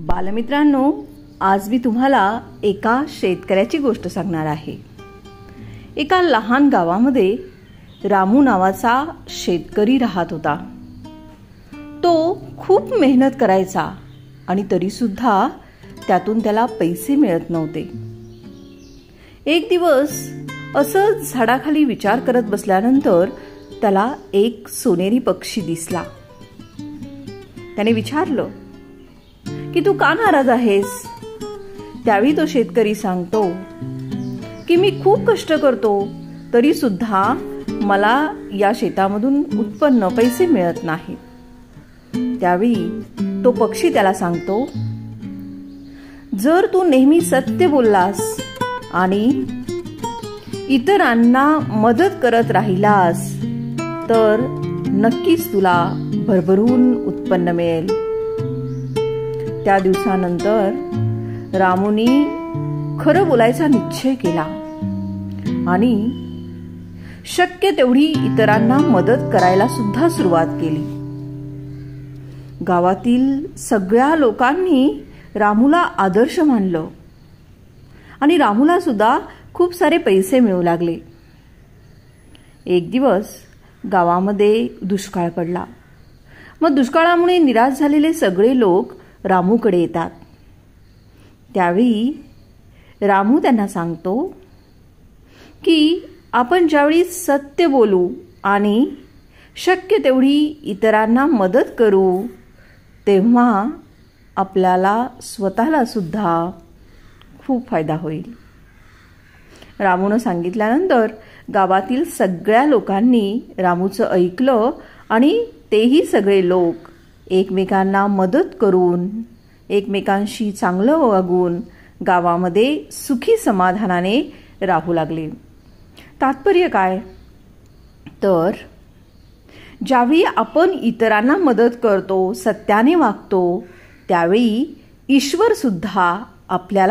बालमित्रांनो, आज मी तुम्हाला एका शेतकऱ्याची गोष्ट सांगणार आहे। एका लहान गावामध्ये रामू नावाचा शेतकरी राहत होता। तो खूप मेहनत करायचा आणि तरी सुद्धा त्यातून त्याला पैसे मिळत नव्हते। एक दिवस असंच झाडाखाली विचार करत बसल्यानंतर त्याला एक सोनेरी पक्षी दिसला। त्याने विचारलं की तू का नाराज आहेस? त्यावेळी तो शेतकरी सांगतो की मी खूप कष्ट करतो तरी सुद्धा मला या शेतामधून उत्पन्न पैसे मिळत नाही। त्यावेळी तो पक्षी त्याला सांगतो, जर तू नेहमी सत्य बोललास आणि इतरांना मदत करत राहिलास तर नक्कीच तुला भरभरून उत्पन्न मिळेल। त्या दिवसानंतर रामूनी खरं बोलायचा निश्चय केला आणि शक्य तेवढी इतरांना मदत करायला सुद्धा सुरुवात केली। गावातील सगळ्या लोकांनी रामूला आदर्श मानलं आणि रामूला सुद्धा खूप सारे पैसे मिळू लागले। एक दिवस गावामध्ये दुष्काळ पडला। मग दुष्काळामुळे निराश झालेले सगळे लोक रामूकडे येतात। त्यावेळी रामू त्यांना सांगतो की आपण ज्यावेळी सत्य बोलू आणि शक्य तेवढी इतरांना मदत करू तेव्हा आपल्याला स्वतःला सुद्धा खूप फायदा होईल। रामूनं सांगितल्यानंतर गावातील सगळ्या लोकांनी रामूचं ऐकलं आणि तेही सगळे लोक एकमेकांना मदत करून एकमेकांशी चांगलं वागून गावामध्ये सुखी समाधानाने राहू लागले। तात्पर्य काय? तर ज्यावेळी आपण इतरांना मदत करतो, सत्याने वागतो, त्यावेळी ईश्वर सुद्धा आपल्याला